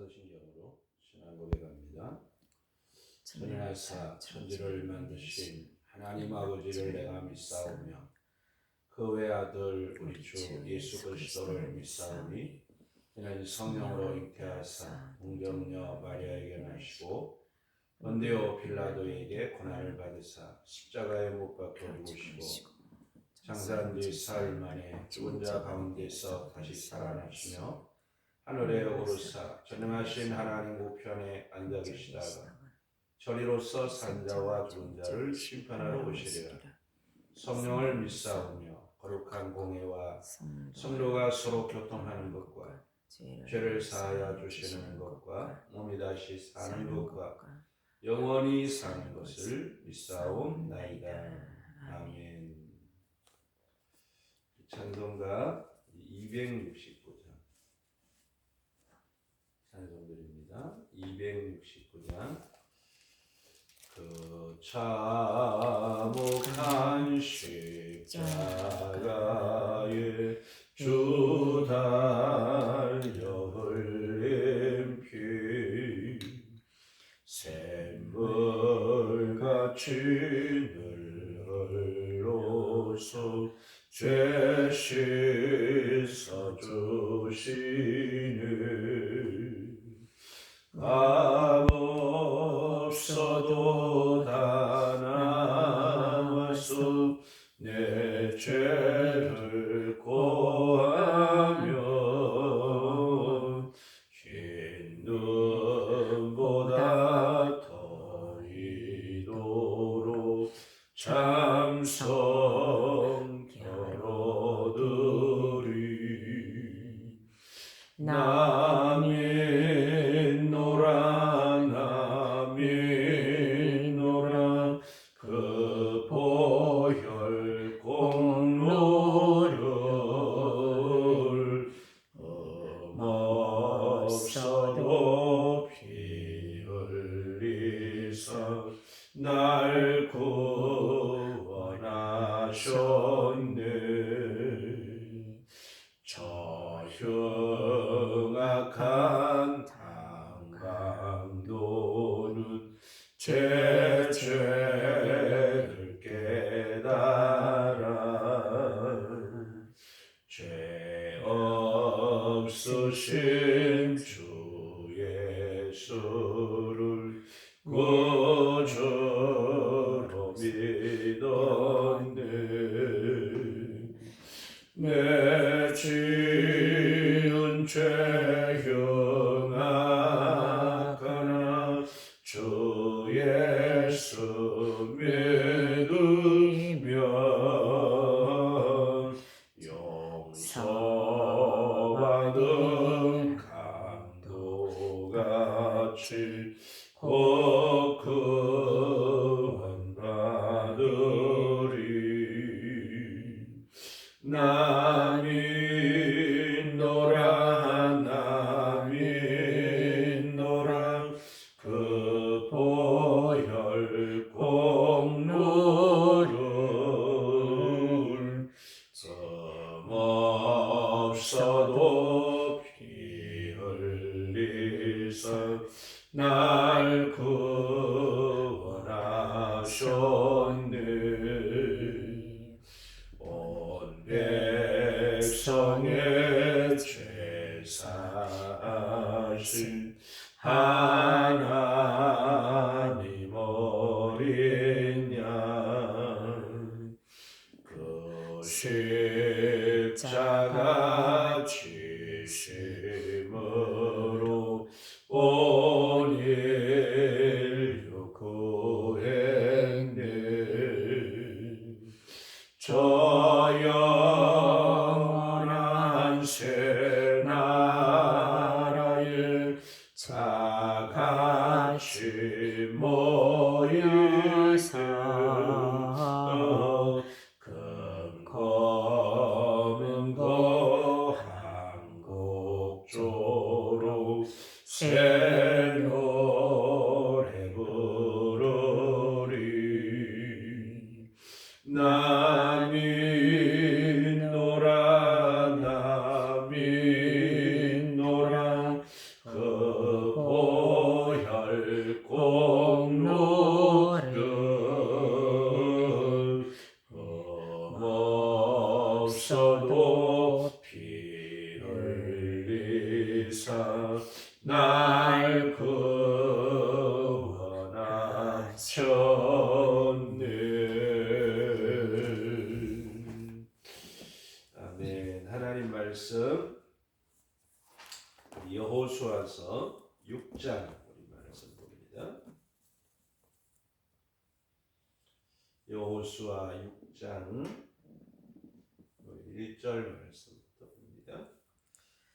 사도신경으로 신앙 고백합니다. 전능하사 천지를 만드신 하나님 아버지를 내가 믿사오며 그 외아들 우리 주 예수 그리스도를 믿사오니 이는 성령으로 잉태하사 동정녀 마리아에게 나시고 본디오 빌라도에게 고난을 받으사 십자가에 못 박혀 죽으시고 장사한 뒤 사흘 만에 죽은 자 가운데서 다시 살아나시며 하늘에 오르사 전능하신 하나님 우편에 앉아 계시다가 저리로서 산 자와 죽은 자를 심판하러 오시리라. 성령을 믿사오며 거룩한 공회와 성도가 서로 교통하는 것과 죄를 사하여 주시는 것과 몸이 다시 사는 것과 영원히 사는 것을 믿사옵나이다. 아멘. 찬송가 269장 찬송들입니다. 269장 그 참혹한 십자가에 주 달려 흘린 피 샘물같이 늘 흘러서 죄 씻어 주시네. 감 없어도 다 남아서 내 죄를 고하며 흰 눈보다 더 이도록 참성 겨루들이 남인노라 그 보혈 공로를 없어도 피 흘리사 날 구원하셨네. 저 흉악한 당강도는 제 죄를 깨달아 죄 없으신 주 예수를 구주로 믿었네. 내 지은 죄 흉악하나 주 예수 믿으면 용서받은 강도같이 곧 구원받으리. 남인노라 그 보혈 공로를 점 없어도 피 흘리사 날 구원하셨네. 온 백성의 죄 사하신 하나님 어린 양 그 십자가 지심으로 온 인류 구했네. 저 영원한 새 나라에 다같이 모이사 검은 거 한곡조로 새 노래 부르리. 남인노라 그 주시사 날 구원하셨네. 아멘. 하나님 말씀 여호수아서 6장 우리 말씀 봅니다. 여호수아 6장 1절 말씀부터 봅니다.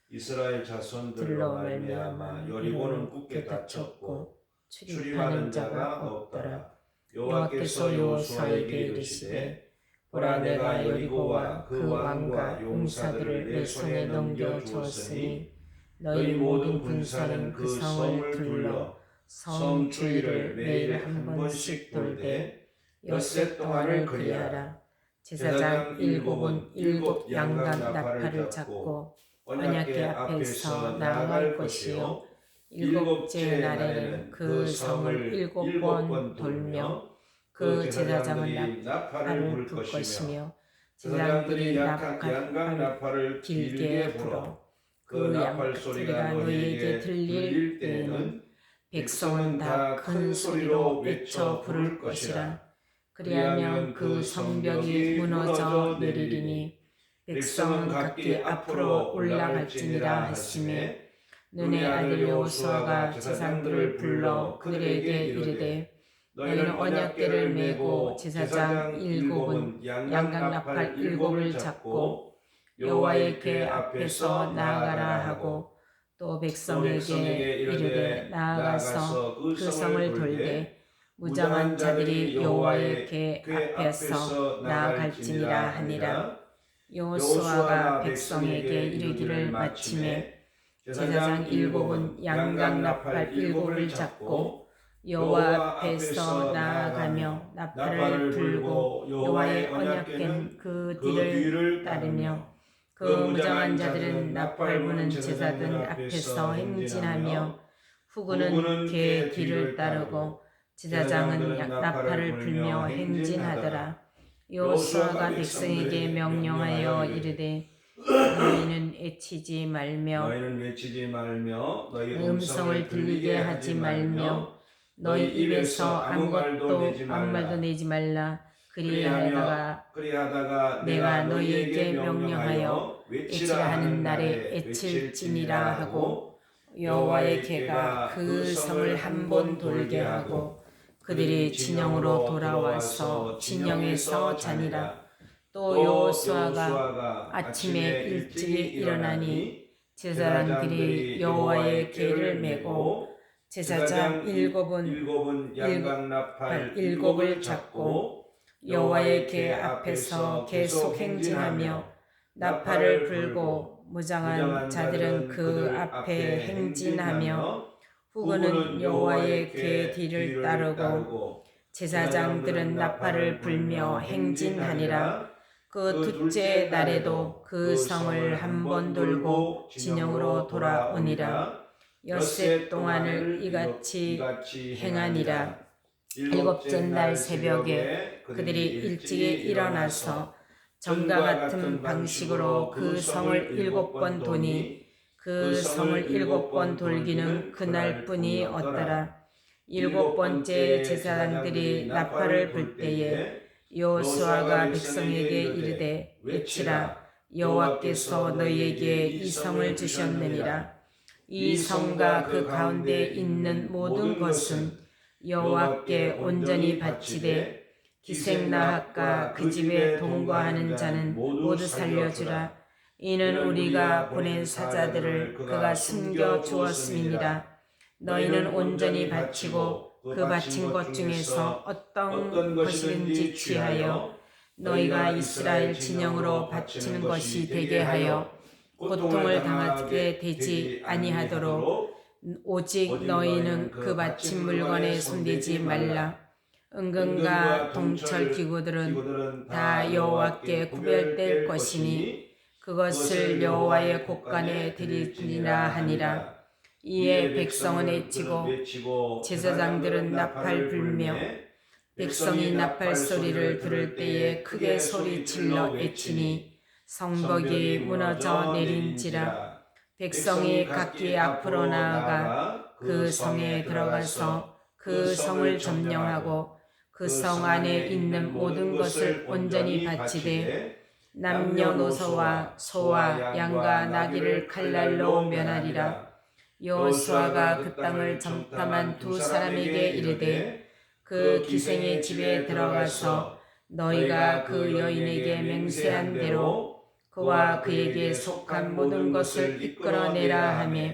이스라엘 자손들로 말미암아 여리고는 굳게 닫혔고 출입하는 자가 없더라. 여호와께서 여호수아에게 이르시되 보라 내가 여리고와 그 왕과 용사들을 내 손에 넘겨 주었으니 너희 모든 군사는 그 성을 둘러 성 주위를 매일 한 번씩 돌되 엿새 동안을 그리하라. 제사장 일곱은 일곱 양각 나팔을 잡고 언약궤 앞에서 나아갈 것이요 일곱째 날에는 그 성을 일곱 번 돌며 그 제사장은 나팔을 불 것이며 제사장들이 양각 나팔을 길게 불어 그 나팔 소리가 너희에게 들릴 때에는 백성은 다 큰 소리로 외쳐 부를 것이라. 그리하면 그 성벽이 무너져 내리리니 백성은 각기 앞으로 올라갈지니라 하시매 눈의 아들 여호수아가 제사장들을 불러 그들에게 이르되 너희는 언약궤를 메고 제사장 일곱은 양각 나팔 일곱을 잡고 여호와의 궤 앞에서 나아가라 하고 또 백성에게 이르되 나아가서 그 성을 돌되 무장한 자들이 여호와의 궤 앞에서 나아갈지니라 하니라. 여호수아가 백성에게 이르기를 마침에 제사장 일곱은 양각 나팔 일곱을 잡고 여호와 앞에서 나아가며 나팔을 불고 여호와의 언약궤는 그 뒤를 따르며 그 무장한 자들은 나팔 부는 제사장 앞에서 행진하며 후군은 궤 뒤를 따르고 제사장은 나팔을 불며 행진하더라. 여호수아가 백성에게 명령하여 이르되 너희는 외치지 말며 너희 음성을 들리게 하지 말며 너희 입에서 아무 말도 내지 말라. 그리하다가 내가 너희에게 명령하여 외치라 하는 날에 외칠지니라 하고 여호와의 궤가 그 성을 한 번 돌게 하고 그들이 진영으로 돌아와서 진영에서 자니라. 또 여호수아가 아침에 일찍이 일어나니 제사장들이 여호와의 궤를 메고 제사장 일곱은 양각 나팔 일곱을 잡고 여호와의 궤 앞에서 계속 행진하며 나팔을 불고 무장한 자들은 그 앞에 행진하며 후군은 여호와의 궤 뒤를 따르고 제사장들은 나팔을 불며 행진하니라. 그 둘째 날에도 그 성을 한 번 돌고 진영으로 돌아오니라. 엿새 동안을 이같이 행하니라. 일곱째 날 새벽에 그들이 일찍이 일어나서 전과 같은 방식으로 그 성을 일곱 번 도니 그 성을 일곱 번 돌기는 그날뿐이 없더라. 일곱 번째 제사장들이 나팔을 불 때에 여호수아가 백성에게 이르되 외치라. 여호와께서 너희에게 이 성을 주셨느니라. 이 성과 그 가운데 있는 모든 것은 여호와께 온전히 바치되 기생나합과 그 집에 동거하는 자는 모두 살려주라. 이는 우리가 보낸 사자들을 그가 숨겨 주었음이니라. 너희는 온전히 바치고 그 바친 것 중에서 어떤 것이든지 취하여 너희가 이스라엘 진영으로 바치는 것이 되게 하여 고통을 당하게 되지 아니하도록 오직 너희는 그 바친 물건에 손대지 말라. 은금과 동철 기구들은 다 여호와께 구별될 것이니 그것을 여호와의 곳간에 드리리라 하니라. 이에 백성은 외치고 제사장들은 나팔 불며 백성이 나팔 소리를 들을 때에 크게 소리질러 외치니 성벽이 무너져 내린지라. 백성이 각기 앞으로 나아가 그 성에 들어가서 그 성을 점령하고 그 성 안에 있는 모든 것을 온전히 바치되 남녀노소와 소와 양과 나귀를 칼날로 멸하리라. 여호수아가 그 땅을 정탐한 두 사람에게 이르되 그 기생의 집에 들어가서 너희가 그 여인에게 맹세한 대로 그와 그에게 속한 모든 것을 이끌어내라 하며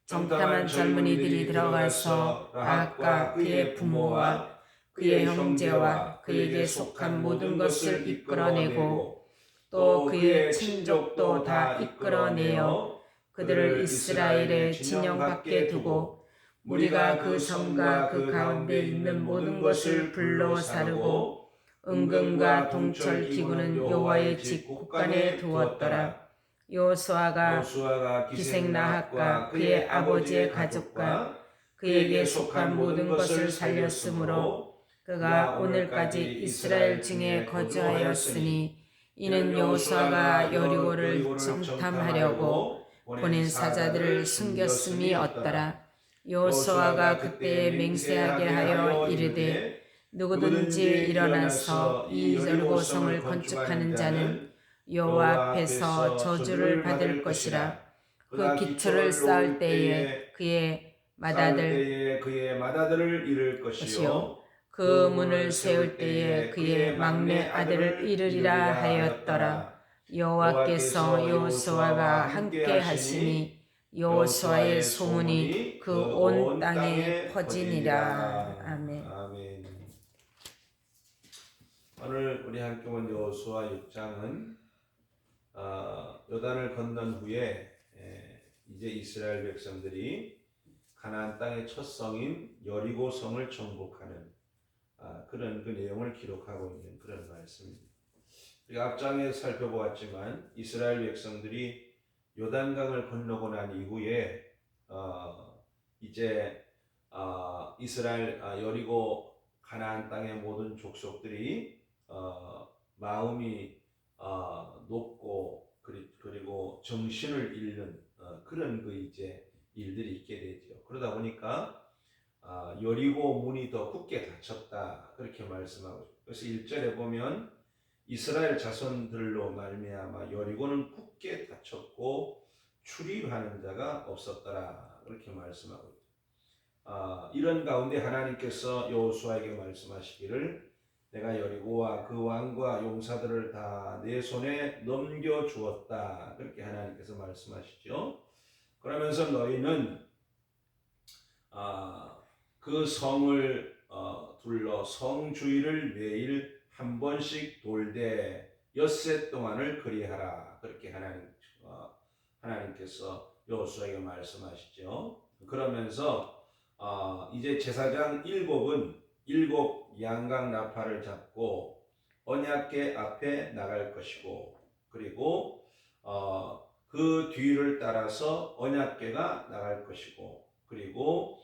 정탐한 젊은이들이 들어가서 라합과 그의 부모와 그의 형제와 그에게 속한 모든 것을 이끌어내고 또 그의 친족도 다 이끌어내어 그들을 이스라엘의 진영 밖에 두고 무리가 그 성과 그 가운데 있는 모든 것을 불로 사르고 은금과 동철 기구는 여호와의 집 곳간에 두었더라. 여호수아가 기생 라합과 그의 아버지의 가족과 그에게 속한 모든 것을 살렸으므로 그가 오늘까지 이스라엘 중에 거주하였으니 이는 여호수아가 여리고를 정탐하려고 보낸 사자들을 숨겼음이 없더라. 여호수아가 그때에 맹세하게 하여 이르되 누구든지 일어나서 이 여리고성을 건축하는 자는 여호와 앞에서 저주를 받을 것이라. 그 기초를 쌓을 때에 그의 맏아들을 잃을 것이요 그 문을 세울 때에 그의 막내 아들을 잃으리라 하였더라. 여호와께서 여호수아와 함께 하시니 여호수아의 소문이 그 온 땅에 퍼지니라. 아멘. 오늘 우리 함께 본 여호수아 6장은 요단을 건넌 후에 이제 이스라엘 백성들이 가나안 땅의 첫 성인 여리고 성을 정복하는 그런 그 내용을 기록하고 있는 그런 말씀입니다. 우리가 앞장에 살펴보았지만 이스라엘 백성들이 요단강을 건너고 난 이후에 이제 이스라엘 여리고 가나안 땅의 모든 족속들이 마음이 높고 그리고 정신을 잃는 그런 그 이제 일들이 있게 되죠. 그러다 보니까 여리고 문이 더 굳게 닫혔다 그렇게 말씀하고 있습니다. 그래서 1절에 보면 이스라엘 자손들로 말미암아 여리고는 굳게 닫혔고 출입하는 자가 없었더라 그렇게 말씀하고 있습니다. 이런 가운데 하나님께서 여호수아에게 말씀하시기를 내가 여리고와 그 왕과 용사들을 다 내 손에 넘겨주었다 그렇게 하나님께서 말씀하시죠. 그러면서 너희는 그 성을 둘러 성 주위를 매일 한 번씩 돌되 엿새 동안을 그리하라 그렇게 하나님께서 여호수아에게 말씀하시죠. 그러면서 이제 제사장 일곱 양각 나팔을 잡고 언약궤 앞에 나갈 것이고 그리고 그 뒤를 따라서 언약궤가 나갈 것이고 그리고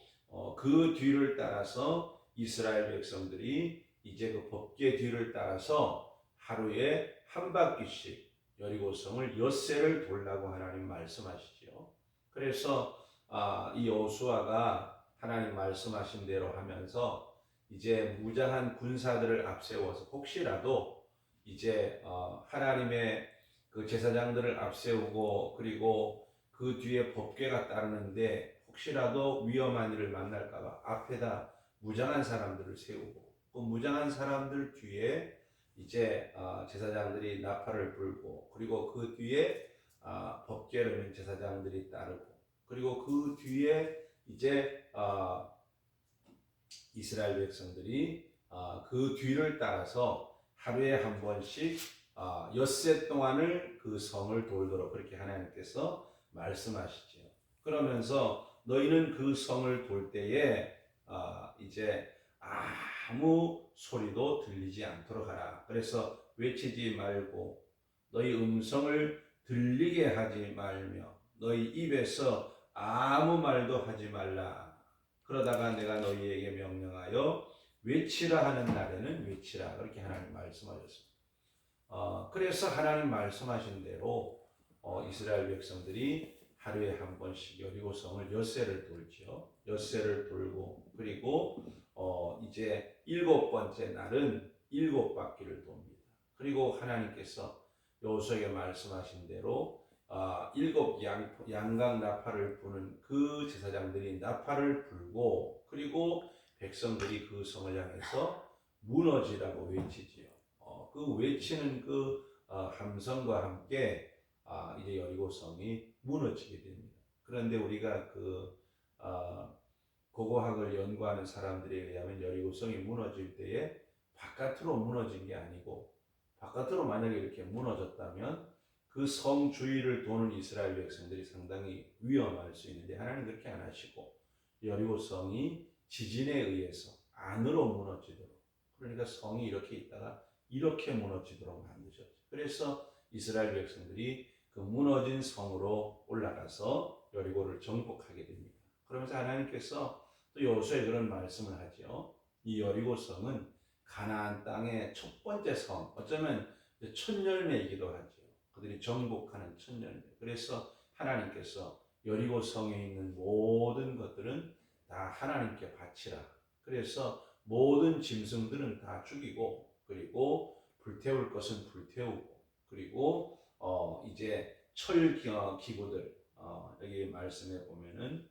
그 뒤를 따라서 이스라엘 백성들이 이제 그 법궤 뒤를 따라서 하루에 한 바퀴씩 여리고성을 엿새를 돌라고 하나님 말씀하시죠. 그래서 이 여호수아가 하나님 말씀하신 대로 하면서 이제 무장한 군사들을 앞세워서 혹시라도 이제 하나님의 그 제사장들을 앞세우고 그리고 그 뒤에 법궤가 따르는데 혹시라도 위험한 일을 만날까봐 앞에다 무장한 사람들을 세우고 그 무장한 사람들 뒤에 이제 제사장들이 나팔을 불고 그리고 그 뒤에 법궤를 면 제사장들이 따르고 그리고 그 뒤에 이제 이스라엘 백성들이 그 뒤를 따라서 하루에 한 번씩 엿새 동안을 그 성을 돌도록 그렇게 하나님께서 말씀하시죠. 그러면서 너희는 그 성을 돌 때에 이제 아무 소리도 들리지 않도록 하라. 그래서 외치지 말고 너희 음성을 들리게 하지 말며 너희 입에서 아무 말도 하지 말라. 그러다가 내가 너희에게 명령하여 외치라 하는 날에는 외치라. 그렇게 하나님 말씀하셨습니다. 그래서 하나님 말씀하신 대로 이스라엘 백성들이 하루에 한 번씩 여리고성을 엿새를 돌죠. 엿새를 돌고 그리고 이제 7번째 날은 7바퀴를 돕니다. 그리고 하나님께서 여호수아에게 말씀하신 대로 7 양각 나팔을 부는 그 제사장들이 나팔을 불고 그리고 백성들이 그 성을 향해서 무너지라고 외치지요. 그 외치는 그 함성과 함께 이제 여리고성이 무너지게 됩니다. 그런데 우리가 고고학을 연구하는 사람들에 의하면 여리고성이 무너질 때에 바깥으로 무너진 게 아니고 바깥으로 만약에 이렇게 무너졌다면 그 성 주위를 도는 이스라엘 백성들이 상당히 위험할 수 있는데 하나님 그렇게 안 하시고 여리고성이 지진에 의해서 안으로 무너지도록 그러니까 성이 이렇게 있다가 이렇게 무너지도록 만드셨죠. 그래서 이스라엘 백성들이 그 무너진 성으로 올라가서 여리고를 정복하게 됩니다. 그러면서 하나님께서 또 여호수아에 그런 말씀을 하죠. 이 여리고성은 가나안 땅의 첫 번째 성, 어쩌면 첫 열매이기도 하죠. 그들이 정복하는 첫 열매. 그래서 하나님께서 여리고성에 있는 모든 것들은 다 하나님께 바치라. 그래서 모든 짐승들은 다 죽이고 그리고 불태울 것은 불태우고 그리고 이제 철 기구들 여기 말씀해 보면은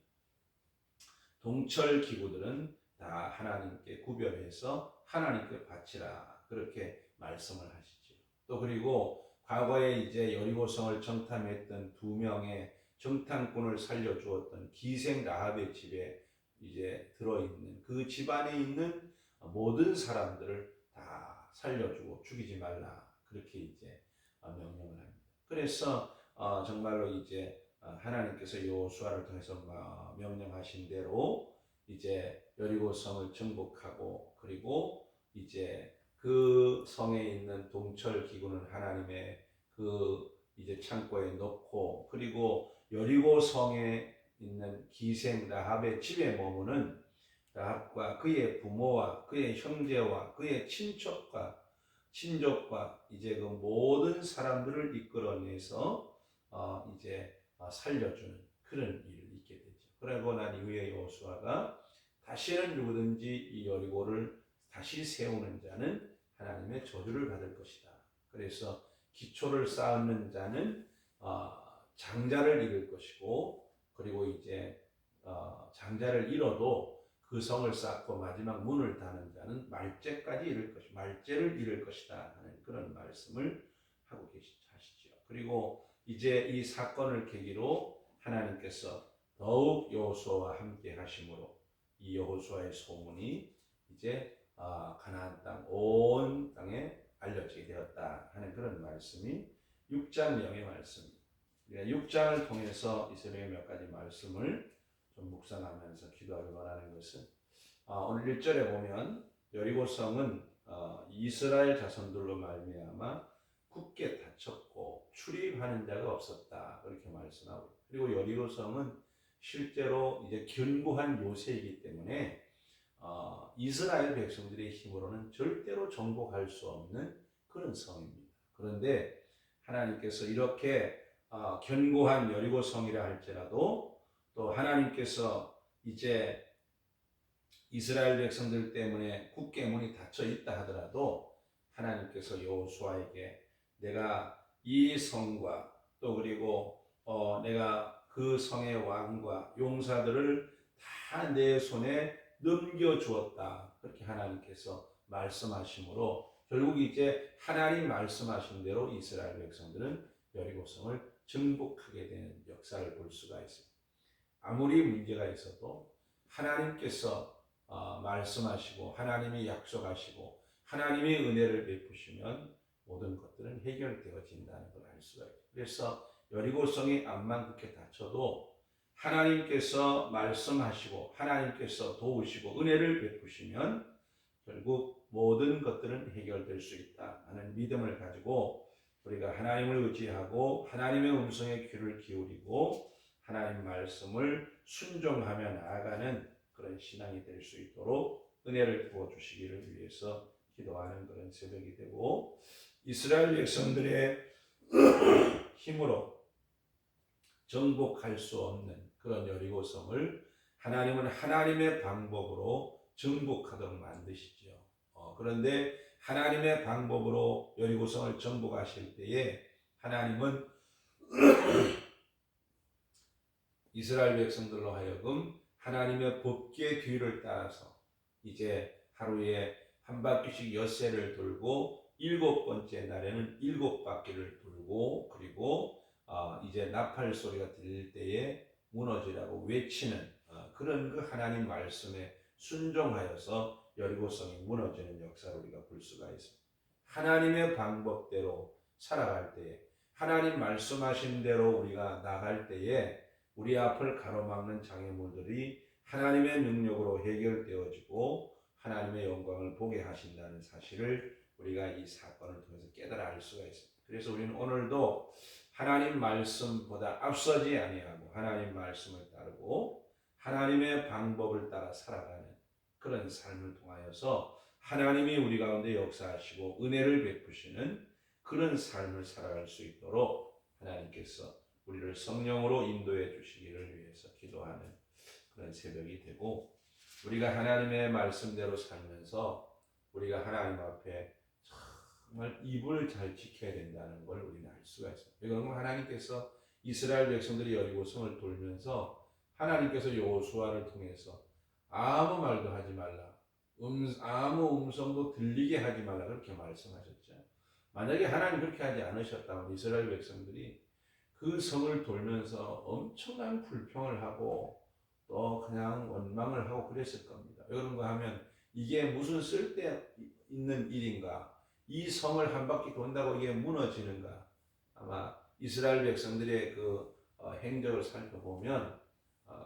동철 기구들은 다 하나님께 구별해서 하나님께 바치라 그렇게 말씀을 하시죠. 또 그리고 과거에 이제 여리고성을 정탐했던 2명의 정탐꾼을 살려주었던 기생 라합의 집에 이제 들어있는 그 집안에 있는 모든 사람들을 다 살려주고 죽이지 말라 그렇게 이제 명령을 합니다. 그래서 정말로 이제 하나님께서 여호수아를 통해서 명령하신 대로 이제 여리고성을 정복하고 그리고 이제 그 성에 있는 동철 기구는 하나님의 그 이제 창고에 넣고 그리고 여리고 성에 있는 기생 라합의 집에 머무는 라합과 그의 부모와 그의 형제와 그의 친족과 이제 그 모든 사람들을 이끌어내서 이제 살려주는 그런 일을 있게 되죠. 그러고 난 이후에 여호수아가 다시는 누구든지 이 여리고를 다시 세우는 자는 하나님의 저주를 받을 것이다. 그래서 기초를 쌓는 자는 장자를 잃을 것이고 그리고 이제 장자를 잃어도 그 성을 쌓고 마지막 문을 닫는 자는 말째까지 말째를 잃을 것이다 하는 그런 말씀을 하고 하시죠. 그리고 이제 이 사건을 계기로 하나님께서 더욱 여호수아와 함께 하심으로 이 여호수아의 소문이 이제 가나안 땅 온 땅에 알려지게 되었다 하는 그런 말씀이 6장 내용의 말씀입니다. 6장을 통해서 이스라엘의 몇 가지 말씀을 좀 묵상하면서 기도하기 원하는 것은 오늘 1절에 보면 여리고성은 이스라엘 자손들로 말미암아 굳게 닫혔고 출입하는 자가 없었다 그렇게 말씀하고 그리고 여리고성은 실제로 이제 견고한 요새이기 때문에 이스라엘 백성들의 힘으로는 절대로 정복할 수 없는 그런 성입니다. 그런데 하나님께서 이렇게 견고한 여리고성이라 할지라도 또 하나님께서 이제 이스라엘 백성들 때문에 굳게 문이 닫혀 있다 하더라도 하나님께서 여호수아에게 내가 이 성과 또 그리고 내가 그 성의 왕과 용사들을 다 내 손에 넘겨주었다 그렇게 하나님께서 말씀하심으로 결국 이제 하나님 말씀하신 대로 이스라엘 백성들은 여리고성을 정복하게 되는 역사를 볼 수가 있습니다. 아무리 문제가 있어도 하나님께서 말씀하시고 하나님이 약속하시고 하나님의 은혜를 베푸시면 모든 것들은 해결되어진다는 걸 알 수가 있죠. 그래서 여리고성이 암만 그렇게 닫혀도 하나님께서 말씀하시고 하나님께서 도우시고 은혜를 베푸시면 결국 모든 것들은 해결될 수 있다 하는 믿음을 가지고 우리가 하나님을 의지하고 하나님의 음성에 귀를 기울이고 하나님 말씀을 순종하며 나아가는 그런 신앙이 될 수 있도록 은혜를 부어주시기를 위해서 기도하는 그런 새벽이 되고 이스라엘 백성들의 힘으로 정복할 수 없는 그런 여리고성을 하나님은 하나님의 방법으로 정복하도록 만드시죠. 그런데 하나님의 방법으로 여리고성을 정복하실 때에 하나님은 이스라엘 백성들로 하여금 하나님의 법궤 뒤를 따라서 이제 하루에 한 바퀴씩 엿새를 돌고 7번째 날에는 7바퀴를 돌고 그리고 이제 나팔 소리가 들릴 때에 무너지라고 외치는 그런 그 하나님 말씀에 순종하여서 여리고성이 무너지는 역사를 우리가 볼 수가 있습니다. 하나님의 방법대로 살아갈 때에 하나님 말씀하신 대로 우리가 나갈 때에 우리 앞을 가로막는 장애물들이 하나님의 능력으로 해결되어지고 하나님의 영광을 보게 하신다는 사실을 우리가 이 사건을 통해서 깨달아 알 수가 있습니다. 그래서 우리는 오늘도 하나님 말씀보다 앞서지 아니하고 하나님 말씀을 따르고 하나님의 방법을 따라 살아가는 그런 삶을 통하여서 하나님이 우리 가운데 역사하시고 은혜를 베푸시는 그런 삶을 살아갈 수 있도록 하나님께서 우리를 성령으로 인도해 주시기를 위해서 기도하는 그런 새벽이 되고 우리가 하나님의 말씀대로 살면서 우리가 하나님 앞에 정말 입을 잘 지켜야 된다는 걸 우리는 알 수가 있습니다. 그러니까 하나님께서 이스라엘 백성들이 여리고성을 돌면서 하나님께서 여호수아를 통해서 아무 말도 하지 말라, 아무 음성도 들리게 하지 말라 그렇게 말씀하셨죠. 만약에 하나님 그렇게 하지 않으셨다면 이스라엘 백성들이 그 성을 돌면서 엄청난 불평을 하고 또 그냥 원망을 하고 그랬을 겁니다. 왜 그런가 하면 이게 무슨 쓸데있는 일인가? 이 성을 한 바퀴 돈다고 이게 무너지는가? 아마 이스라엘 백성들의 그 행적을 살펴보면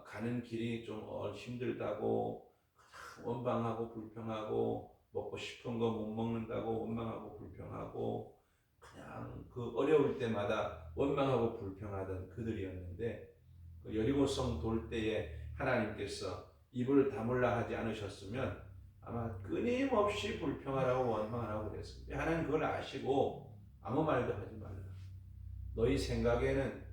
가는 길이 좀 힘들다고 원망하고 불평하고 먹고 싶은 거 못 먹는다고 원망하고 불평하고 그냥 그 어려울 때마다 원망하고 불평하던 그들이었는데 그 여리고성 돌 때에 하나님께서 입을 다물라 하지 않으셨으면 아마 끊임없이 불평하라고 원망하라고 그랬습니다. 하나님 그걸 아시고 아무 말도 하지 말라. 너희 생각에는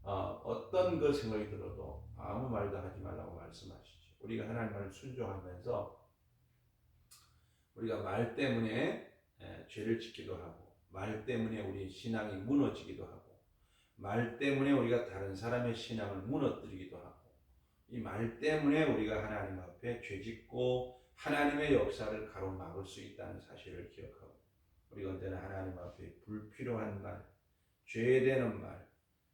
어떤 그 생각이 들어도 아무 말도 하지 말라고 말씀하시죠. 우리가 하나님 말을 순종하면서 우리가 말 때문에 죄를 짓기도 하고 말 때문에 우리 신앙이 무너지기도 하고 말 때문에 우리가 다른 사람의 신앙을 무너뜨리기도 하고 이 말 때문에 우리가 하나님 앞에 죄짓고 하나님의 역사를 가로막을 수 있다는 사실을 기억하고 우리가 언제나 하나님 앞에 불필요한 말, 죄되는 말,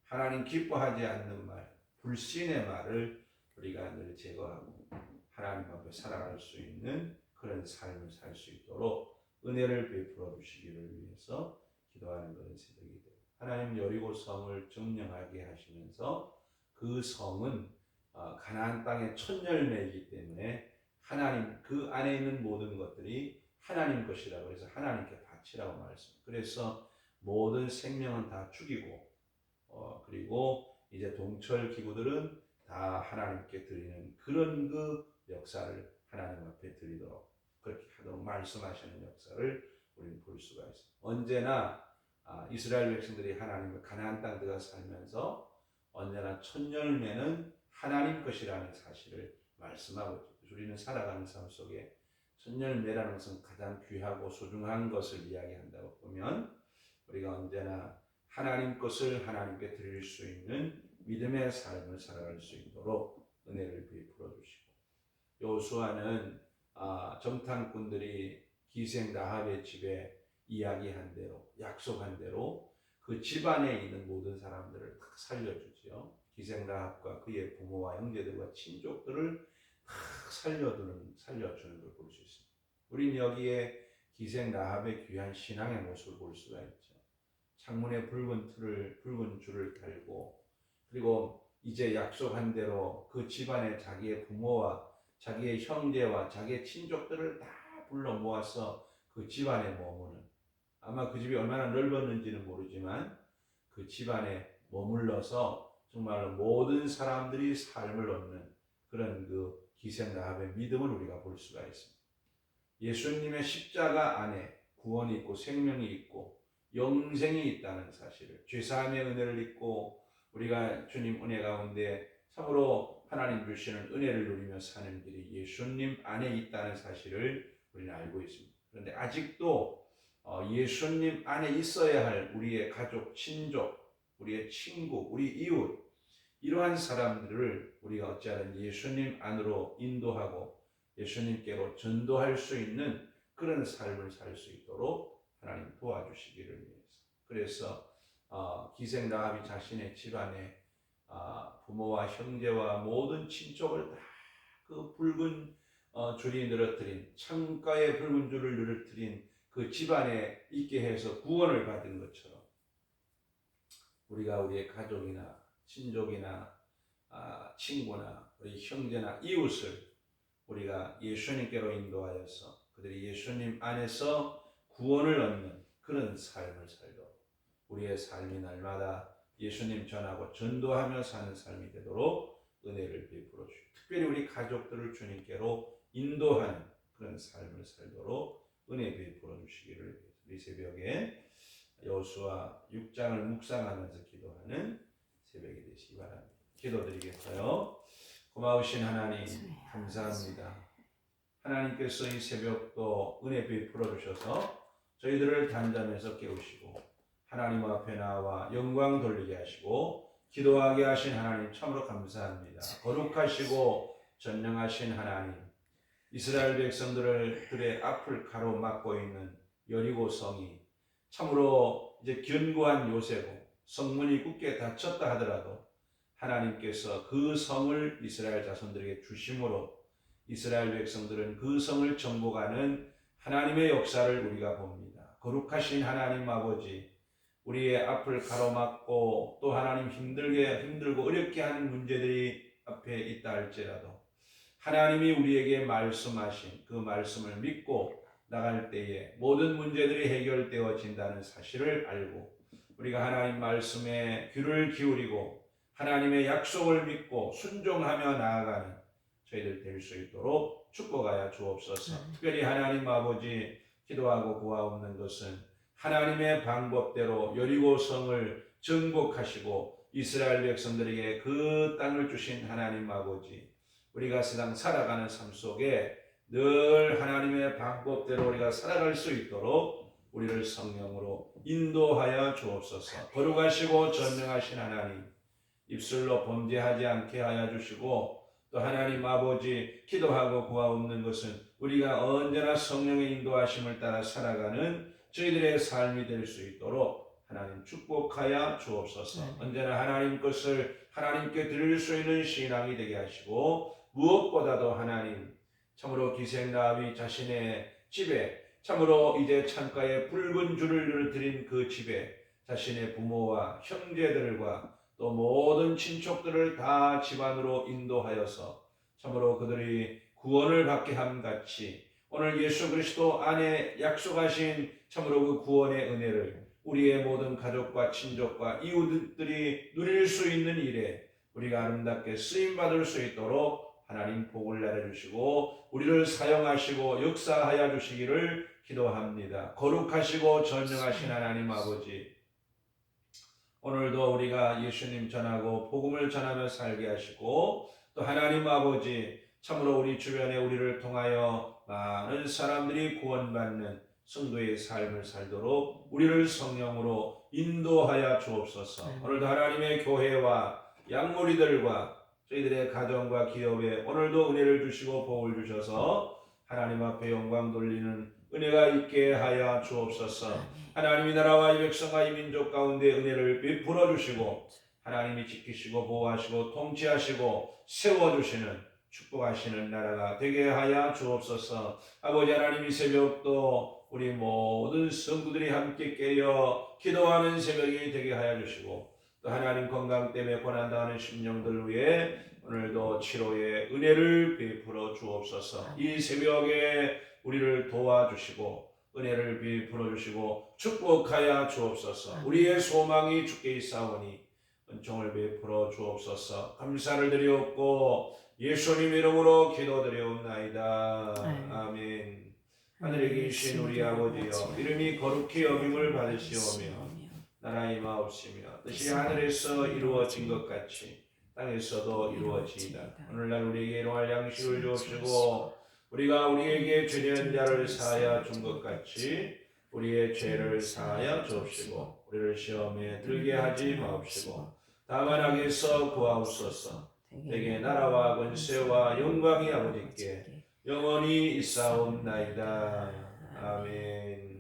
하나님 기뻐하지 않는 말, 불신의 말을 우리가 늘 제거하고 하나님 앞에 살아갈 수 있는 그런 삶을 살 수 있도록 은혜를 베풀어 주시기를 위해서 기도하는 그런 새벽이 되고 하나님 여리고 성을 점령하게 하시면서 그 성은 가나안 땅의 첫 열매이기 때문에 하나님 그 안에 있는 모든 것들이 하나님 것이라고 해서 하나님께 바치라고 말씀. 그래서 모든 생명은 다 죽이고 그리고 이제 동철 기구들은 다 하나님께 드리는 그런 그 역사를 하나님 앞에 드리도록 그렇게 하도록 말씀하시는 역사를 우리는 볼 수가 있습니다. 언제나 이스라엘 백성들이 하나님의 가나안 땅 들어가 살면서 언제나 첫 열매는 하나님 것이라는 사실을 말씀하고 있죠. 우리는 살아가는 삶 속에 첫 열매라는 것은 가장 귀하고 소중한 것을 이야기한다고 보면 우리가 언제나 하나님 것을 하나님께 드릴 수 있는 믿음의 삶을 살아갈 수 있도록 은혜를 베풀어 주시고 여호수아는 정탐꾼들이 기생 라합의 집에 이야기한 대로 약속한 대로 그 집안에 있는 모든 사람들을 다 살려주지요. 기생 라합과 그의 부모와 형제들과 친족들을 다 살려주는 걸 볼 수 있습니다. 우린 여기에 기생 라합의 귀한 신앙의 모습을 볼 수가 있죠. 창문에 붉은 줄을 달고 그리고 이제 약속한 대로 그 집안에 자기의 부모와 자기의 형제와 자기의 친족들을 다 불러 모아서 그 집안에 머무는 아마 그 집이 얼마나 넓었는지는 모르지만 그 집안에 머물러서 정말 모든 사람들이 삶을 얻는 그런 그 기생 라합의 믿음을 우리가 볼 수가 있습니다. 예수님의 십자가 안에 구원이 있고 생명이 있고 영생이 있다는 사실을 죄사함의 은혜를 입고 우리가 주님 은혜 가운데 참으로 하나님 주시는 은혜를 누리며 사는 길이 예수님 안에 있다는 사실을 우리는 알고 있습니다. 그런데 아직도 예수님 안에 있어야 할 우리의 가족, 친족, 우리의 친구, 우리 이웃, 이러한 사람들을 우리가 어찌하든 예수님 안으로 인도하고 예수님께로 전도할 수 있는 그런 삶을 살 수 있도록 하나님 도와주시기를 위해서. 그래서 기생 라합이 자신의 집안에 부모와 형제와 모든 친족을 다 그 붉은 줄이 늘어뜨린 창가에 붉은 줄을 늘어뜨린 그 집안에 있게 해서 구원을 받은 것처럼 우리가 우리의 가족이나 친족이나 친구나 우리 형제나 이웃을 우리가 예수님께로 인도하여서 그들이 예수님 안에서 구원을 얻는 그런 삶을 살도록 우리의 삶이 날마다 예수님 전하고 전도하며 사는 삶이 되도록 은혜를 베풀어 주시고 특별히 우리 가족들을 주님께로 인도하는 그런 삶을 살도록 은혜 베풀어 주시기를 위해서 이 새벽에 여호수아 6장을 묵상하면서 기도하는 새벽이 되시기 바랍니다. 기도드리겠어요. 고마우신 하나님 감사합니다. 하나님께서 이 새벽도 은혜 베풀어 주셔서 저희들을 단잠에서 깨우시고 하나님 앞에 나와 영광 돌리게 하시고 기도하게 하신 하나님 참으로 감사합니다. 거룩하시고 전능하신 하나님, 이스라엘 백성들의 앞을 가로막고 있는 여리고성이 참으로 이제 견고한 요새고 성문이 굳게 닫혔다 하더라도 하나님께서 그 성을 이스라엘 자손들에게 주심으로 이스라엘 백성들은 그 성을 정복하는 하나님의 역사를 우리가 봅니다. 거룩하신 하나님 아버지, 우리의 앞을 가로막고 또 하나님 힘들고 어렵게 하는 문제들이 앞에 있다 할지라도 하나님이 우리에게 말씀하신 그 말씀을 믿고 나갈 때에 모든 문제들이 해결되어진다는 사실을 알고 우리가 하나님 말씀에 귀를 기울이고 하나님의 약속을 믿고 순종하며 나아가는 저희들 될 수 있도록 축복하여 주옵소서. 특별히 하나님 아버지 기도하고 구하옵는 것은 하나님의 방법대로 여리고성을 정복하시고 이스라엘 백성들에게 그 땅을 주신 하나님 아버지, 우리가 세상 살아가는 삶 속에 늘 하나님의 방법대로 우리가 살아갈 수 있도록 우리를 성령으로 인도하여 주옵소서. 거룩하시고 전능하신 하나님, 입술로 범죄하지 않게 하여 주시고 또 하나님 아버지 기도하고 구하옵는 것은 우리가 언제나 성령의 인도하심을 따라 살아가는 저희들의 삶이 될 수 있도록 하나님 축복하여 주옵소서. 언제나 하나님 것을 하나님께 드릴 수 있는 신앙이 되게 하시고 무엇보다도 하나님 참으로 기생라합이 자신의 집에 참으로 이제 창가에 붉은 줄을 늘어뜨린 그 집에 자신의 부모와 형제들과 또 모든 친척들을 다 집안으로 인도하여서 참으로 그들이 구원을 받게 함같이 오늘 예수 그리스도 안에 약속하신 참으로 그 구원의 은혜를 우리의 모든 가족과 친족과 이웃들이 누릴 수 있는 일에 우리가 아름답게 쓰임받을 수 있도록 하나님 복을 내려주시고 우리를 사용하시고 역사하여 주시기를 기도합니다. 거룩하시고 전능하신 하나님 아버지, 오늘도 우리가 예수님 전하고 복음을 전하며 살게 하시고 또 하나님 아버지 참으로 우리 주변에 우리를 통하여 많은 사람들이 구원받는 성도의 삶을 살도록 우리를 성령으로 인도하여 주옵소서. 오늘도 하나님의 교회와 양무리들과 저희들의 가정과 기업에 오늘도 은혜를 주시고 복을 주셔서 하나님 앞에 영광 돌리는 은혜가 있게 하여 주옵소서. 하나님이 나라와 이 백성과 이 민족 가운데 은혜를 베풀어 주시고 하나님이 지키시고 보호하시고 통치하시고 세워주시는 축복하시는 나라가 되게 하여 주옵소서. 아버지 하나님, 이 새벽도 우리 모든 성도들이 함께 깨어 기도하는 새벽이 되게 하여 주시고 또 하나님 건강 때문에 고난당하는 심령들 위해 오늘도 치료의 은혜를 베풀어 주옵소서. 이 새벽에 우리를 도와주시고 은혜를 베풀어 주시고 축복하여 주옵소서. 우리의 소망이 주께 있사오니 은총을 베풀어 주옵소서. 감사를 드리옵고 예수님 이름으로 기도드리옵나이다. 아멘. 하늘에 계신 우리 아버지여, 이름이 거룩히 여김을 받으시오며 나라의 마옵시며 뜻이 하늘에서 이루어진 것 같이 땅에서도 이루어지이다. 오늘날 우리에게 일용할 양식을 주옵시고 우리가 우리에게 죄된 자를 사하여 준 것 같이 우리의 죄를 사하여 주옵시고 우리를 시험에 들게 하지 마옵시고 다만 악에서 구하옵소서. 내게 나라와 권세와 영광이 아버지께 영원히 있사옵나이다. 아멘.